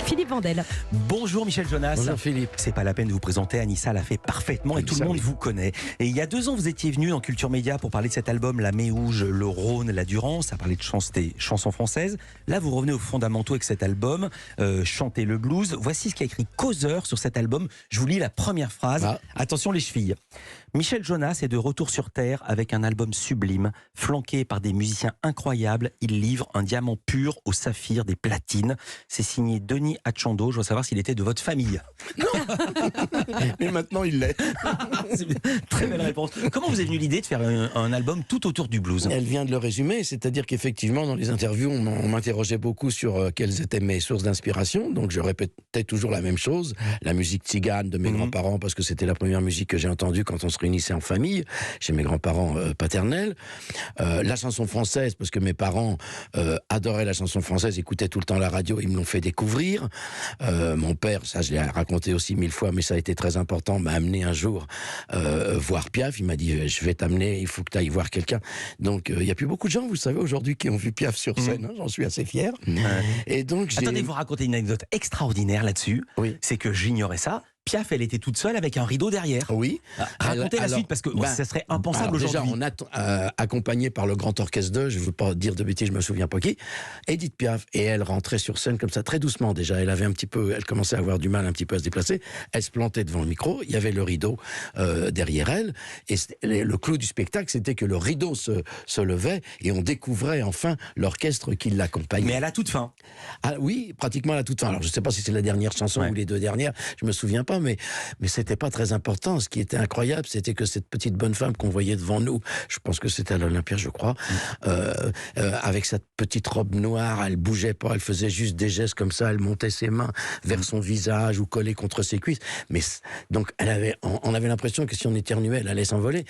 Philippe Vandel. Bonjour Michel Jonas. Bonjour Philippe. C'est pas la peine de vous présenter, Anissa l'a fait parfaitement et tout le monde vous connaît. Et il y a 2 ans, vous étiez venu dans Culture Média pour parler de cet album La Méouge, le Rhône, la Durance. Ça parlait de chansons françaises. Là, vous revenez aux fondamentaux avec cet album, Chanter le blues. Voici ce qu'a écrit Causeur sur cet album. Je vous lis la première phrase. Attention les chevilles. Michel Jonas est de retour sur Terre avec un album sublime, flanqué par des musiciens incroyables. Il livre un diamant pur au saphir des platines. C'est signé Denis Achando. Je veux savoir s'il était de votre famille. Non. Mais maintenant il l'est. Très belle réponse. Comment vous est venue l'idée de faire un album tout autour du blues? Elle vient de le résumer, c'est-à-dire qu'effectivement dans les interviews on m'interrogeait beaucoup sur quelles étaient mes sources d'inspiration. Donc je répétais toujours la même chose, la musique tzigane de mes grands-parents, parce que c'était la première musique que j'ai entendue quand on se réunissait en famille, chez mes grands-parents paternels. La chanson française, parce que mes parents adoraient la chanson française, écoutaient tout le temps la radio, ils me l'ont fait découvrir. Mon père, ça je l'ai raconté aussi 1000 fois, mais ça a été très important, m'a amené un jour voir Piaf. Il m'a dit je vais t'amener, il faut que tu ailles voir quelqu'un. Donc il n'y a plus beaucoup de gens, vous savez, aujourd'hui qui ont vu Piaf sur scène, hein, j'en suis assez fier. Et donc attendez, vous racontez une anecdote extraordinaire là-dessus. Oui. C'est que j'ignorais ça. Piaf, elle était toute seule avec un rideau derrière. Oui. Racontez la suite, parce que ça serait impensable aujourd'hui. Déjà, on a accompagné par le Grand Orchestre 2, je ne veux pas dire de bêtises, je me souviens pas qui, Edith Piaf, et elle rentrait sur scène comme ça, très doucement déjà. Elle commençait à avoir du mal un petit peu à se déplacer. Elle se plantait devant le micro, il y avait le rideau derrière elle, et le clou du spectacle, c'était que le rideau se levait, et on découvrait enfin l'orchestre qui l'accompagnait. Mais à la toute fin. Ah, oui, pratiquement à la toute fin. Alors je ne sais pas si c'est la dernière chanson ou les 2 dernières, je me souviens pas, mais c'était pas très important. Ce qui était incroyable, c'était que cette petite bonne femme qu'on voyait devant nous, je pense que c'était à l'Olympia, je crois, avec cette petite robe noire, elle bougeait pas, elle faisait juste des gestes comme ça, elle montait ses mains vers son visage ou collait contre ses cuisses. Mais donc on avait l'impression que si on éternuait, elle allait s'envoler.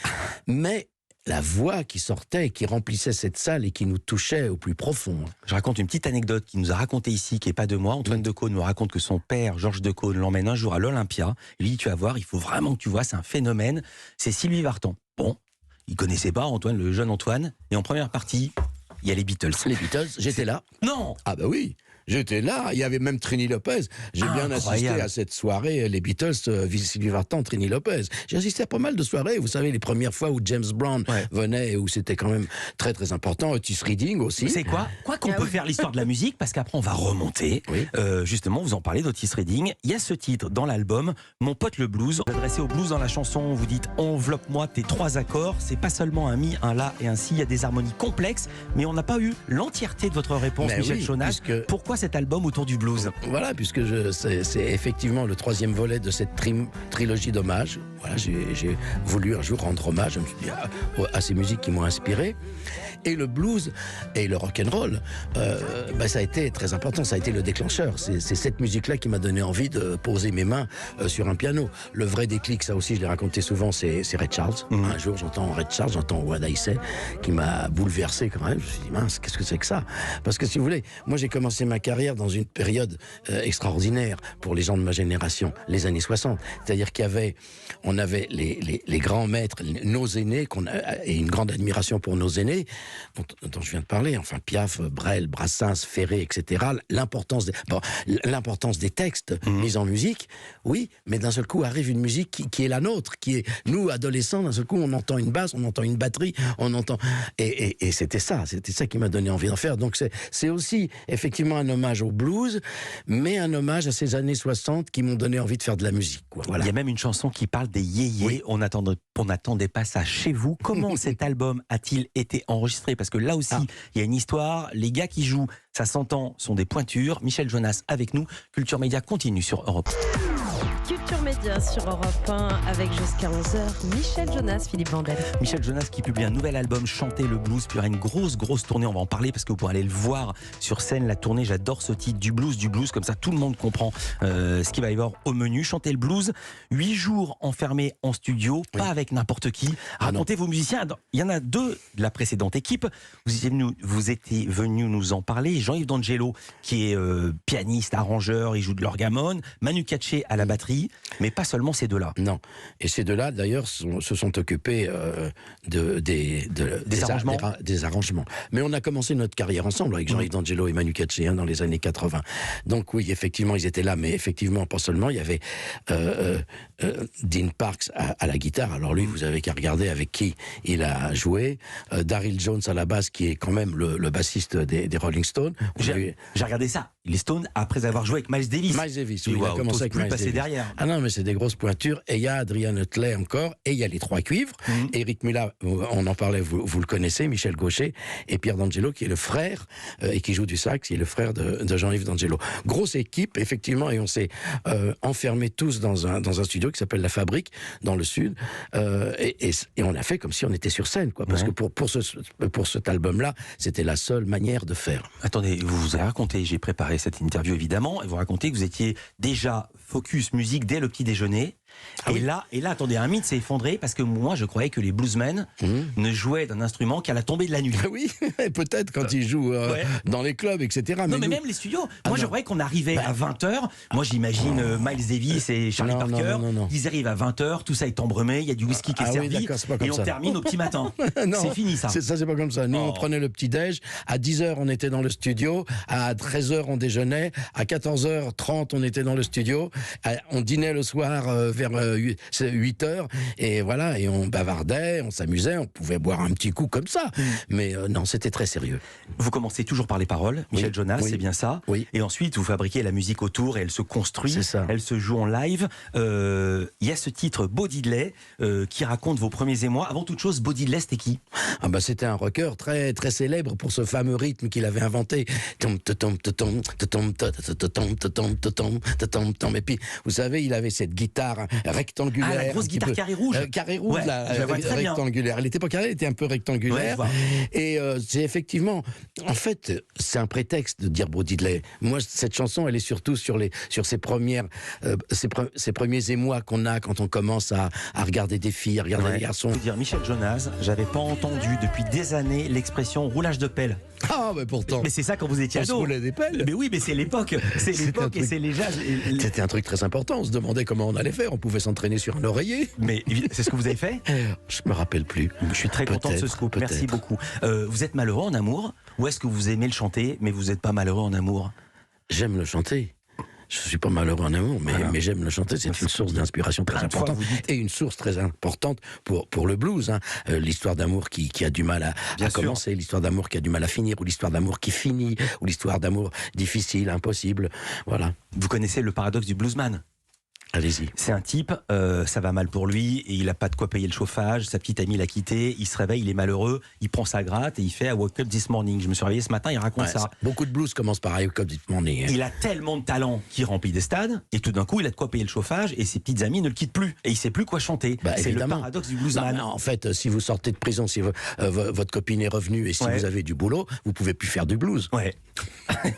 Mais la voix qui sortait, qui remplissait cette salle et qui nous touchait au plus profond. Je raconte une petite anecdote qu'il nous a racontée ici, qui n'est pas de moi. Antoine Decaune nous raconte que son père, Georges Decaune, l'emmène un jour à l'Olympia. Il lui dit, tu vas voir, il faut vraiment que tu vois, c'est un phénomène. C'est Sylvie Vartan. Bon, il connaissait pas Antoine, le jeune Antoine. Et en première partie, il y a les Beatles. Les Beatles, j'étais là. Non. Ah bah oui. J'étais là, il y avait même Trini Lopez. J'ai bien assisté à cette soirée, les Beatles, Sylvie Vartan, Trini Lopez. J'ai assisté à pas mal de soirées, vous savez, les premières fois où James Brown venait, où c'était quand même très très important, Otis Redding aussi. C'est quoi qu'on peut faire l'histoire de la musique, parce qu'après on va remonter. Justement, vous en parlez d'Otis Redding. Il y a ce titre dans l'album, Mon pote le blues. Vous adressez au blues dans la chanson, vous dites enveloppe-moi tes 3 accords. C'est pas seulement un mi, un la et un si, il y a des harmonies complexes, mais on n'a pas eu l'entièreté de votre réponse, Michel Jonas. Pourquoi cet album autour du blues? Voilà, puisque c'est effectivement le 3e volet de cette trilogie d'hommages. Voilà, j'ai voulu un jour rendre hommage, je me suis dit, à ces musiques qui m'ont inspiré. Et le blues et le rock'n'roll, ça a été très important, ça a été le déclencheur. C'est cette musique-là qui m'a donné envie de poser mes mains sur un piano. Le vrai déclic, ça aussi je l'ai raconté souvent, c'est Ray Charles. Un jour j'entends Ray Charles, j'entends What I Say, qui m'a bouleversé quand même. Je me suis dit, mince, qu'est-ce que c'est que ça? Parce que si vous voulez, moi j'ai commencé ma carrière dans une période extraordinaire pour les gens de ma génération, les années 60. C'est-à-dire on avait les grands maîtres, nos aînés, et une grande admiration pour nos aînés, dont je viens de parler, enfin Piaf, Brel, Brassens, Ferré, etc. L'importance des textes mis en musique, oui, mais d'un seul coup arrive une musique qui est la nôtre, qui est nous adolescents. D'un seul coup, on entend une basse, on entend une batterie, on entend et c'était ça qui m'a donné envie d'en faire. Donc c'est aussi effectivement un hommage au blues, mais un hommage à ces années 60 qui m'ont donné envie de faire de la musique. Voilà. Il y a même une chanson qui parle des yéyés. Oui. On n'attendait pas ça chez vous. Comment cet album a-t-il été enregistré? Parce que là aussi, il y a une histoire. Les gars qui jouent, ça s'entend, sont des pointures. Michel Jonas avec nous. Culture Média continue sur Europe. Culture Média sur Europe 1 avec jusqu'à 11h Michel Jonas, Philippe Vandel. Michel Jonas qui publie un nouvel album, Chanter le blues, puis il y aura une grosse tournée, on va en parler parce que vous pourrez aller le voir sur scène, la tournée. J'adore ce titre, du blues, comme ça tout le monde comprend ce qu'il va y avoir au menu. Chanter le blues, 8 jours enfermés en studio, pas avec n'importe qui. Racontez vos musiciens, il y en a 2 de la précédente équipe, vous étiez venu nous en parler. Jean-Yves D'Angelo qui est pianiste, arrangeur, il joue de l'orgamone, Manu Katché à la batterie. mais pas seulement ces deux-là. Non. Et ces deux-là, d'ailleurs, se sont occupés des arrangements. Mais on a commencé notre carrière ensemble avec Jean-Yves D'Angelo et Manu Katché dans les années 80. Donc oui, effectivement, ils étaient là, mais effectivement, pas seulement. Il y avait Dean Parks à la guitare. Alors lui, vous avez qu'à regarder avec qui il a joué. Daryl Jones à la basse, qui est quand même le bassiste des Rolling Stones. J'ai regardé ça. Les Stones, après avoir joué avec Miles Davis. Miles Davis, oui, il a commencé avec Miles Davis. Derrière. Ah non, mais c'est des grosses pointures. Et il y a Adrian Utley encore, et il y a les trois cuivres. Eric Mula, on en parlait, vous le connaissez, Michel Gaucher, et Pierre D'Angelo, qui est le frère, et qui joue du sax, qui est le frère de Jean-Yves D'Angelo. Grosse équipe, effectivement, et on s'est enfermés tous dans un studio qui s'appelle La Fabrique, dans le sud, et on a fait comme si on était sur scène, quoi, parce que pour cet album-là, c'était la seule manière de faire. Attendez, vous avez raconté, j'ai préparé cette interview évidemment, et vous racontez que vous étiez déjà focus musique dès le petit déjeuner. Ah oui. Et là, attendez, un mythe s'est effondré parce que moi, je croyais que les bluesmen ne jouaient d'un instrument qu'à la tombée de la nuit. Oui, peut-être quand ils jouent dans les clubs, etc. Non, mais même les studios. Moi, je croyais qu'on arrivait à 20h. Moi, j'imagine Miles Davis et Charlie Parker. Ils arrivent à 20h, tout ça est embrumé, il y a du whisky qui est servi, et on termine au petit matin. C'est fini, ça. C'est pas comme ça. Nous, on prenait le petit-déj. À 10h, on était dans le studio. À 13h, on déjeunait. À 14h30, on était dans le studio. On dînait le soir vers 8h, et voilà, et on bavardait, on s'amusait, on pouvait boire un petit coup comme ça, mais non, c'était très sérieux. Vous commencez toujours par les paroles, Michel Jonas, c'est bien ça, et ensuite vous fabriquez la musique autour, et elle se construit, elle se joue en live. Il y a ce titre, Bo Diddley, qui raconte vos premiers émois. Avant toute chose, Bo Diddley, c'était qui ? C'était un rocker très, très célèbre pour ce fameux rythme qu'il avait inventé. Et puis, vous savez, il avait cette guitare rectangulaire. La grosse guitare carré rouge. Carré rouge, rectangulaire. Elle n'était pas carrée, elle était un peu rectangulaire. Et c'est effectivement, en fait, c'est un prétexte de dire Bo Diddley. Moi, cette chanson, elle est surtout sur ces premiers émois qu'on a quand on commence à regarder des filles, à regarder des garçons. Je veux dire, Michel Jonas, j'avais pas entendu depuis des années l'expression roulage de pelle. Ah, mais pourtant. Mais c'est ça quand vous étiez ado. On se roulait des pelles. Mais oui, mais c'est l'époque. C'est l'époque et c'est les jazz. C'était un truc très important. On se demandait comment on allait faire. On pouvait s'entraîner sur un oreiller. Mais c'est ce que vous avez fait ? Je me rappelle plus. Je suis très content de ce scoop. Merci beaucoup. Vous êtes malheureux en amour ? Ou est-ce que vous aimez le chanter, mais vous n'êtes pas malheureux en amour ? J'aime le chanter. Je ne suis pas malheureux en amour, mais j'aime le chanter. C'est une source d'inspiration très importante et une source très importante pour le blues. L'histoire d'amour qui a du mal à commencer, l'histoire d'amour qui a du mal à finir, ou l'histoire d'amour qui finit, ou l'histoire d'amour difficile, impossible. Voilà. Vous connaissez le paradoxe du bluesman ? Allez-y. C'est un type, ça va mal pour lui, et il n'a pas de quoi payer le chauffage, sa petite amie l'a quitté, il se réveille, il est malheureux, il prend sa gratte et il fait « I woke up this morning ». Je me suis réveillé ce matin, il raconte ça. Beaucoup de blues commencent par « I woke up this morning ». Il a tellement de talent qu'il remplit des stades, et tout d'un coup, il a de quoi payer le chauffage, et ses petites amies ne le quittent plus, et il ne sait plus quoi chanter. C'est le paradoxe du bluesman. En fait, si vous sortez de prison, si votre copine est revenue, et si vous avez du boulot, vous ne pouvez plus faire du blues. Ouais.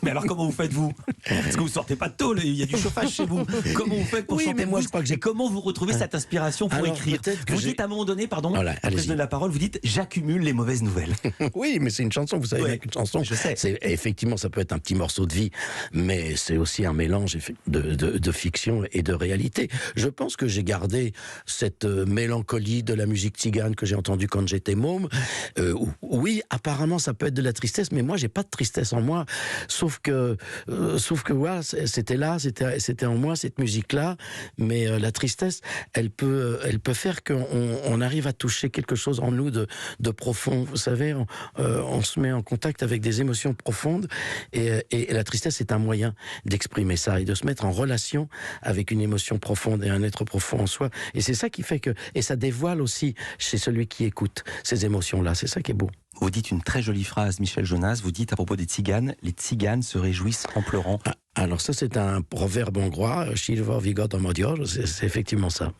Mais alors comment vous faites, vous ? Parce que vous sortez pas de tôle, il y a du chauffage chez vous. Comment vous faites pour chanter mais moi, je crois que comment vous retrouvez cette inspiration pour écrire ? Vous dites à un moment donné, pardon, après je donne la parole, vous dites « j'accumule les mauvaises nouvelles ». Oui, mais c'est une chanson, vous savez bien qu'une chanson, je sais. Effectivement, ça peut être un petit morceau de vie, mais c'est aussi un mélange de fiction et de réalité. Je pense que j'ai gardé cette mélancolie de la musique tzigane que j'ai entendue quand j'étais môme. Oui, apparemment, ça peut être de la tristesse, mais moi, j'ai pas de tristesse en moi. Sauf que voilà, c'était là, c'était en moi, cette musique-là, mais la tristesse, elle peut faire qu'on arrive à toucher quelque chose en nous de profond. Vous savez, on se met en contact avec des émotions profondes, et la tristesse est un moyen d'exprimer ça et de se mettre en relation avec une émotion profonde et un être profond en soi. Et c'est ça qui fait et ça dévoile aussi chez celui qui écoute ces émotions-là. C'est ça qui est beau. Vous dites une très jolie phrase, Michel Jonas, vous dites à propos des tziganes, les tziganes se réjouissent en pleurant. Alors ça, c'est un proverbe hongrois, « Silva vigot amodior », c'est effectivement ça.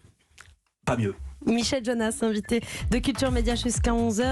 Pas mieux. Michel Jonas, invité de Culture Média jusqu'à 11h.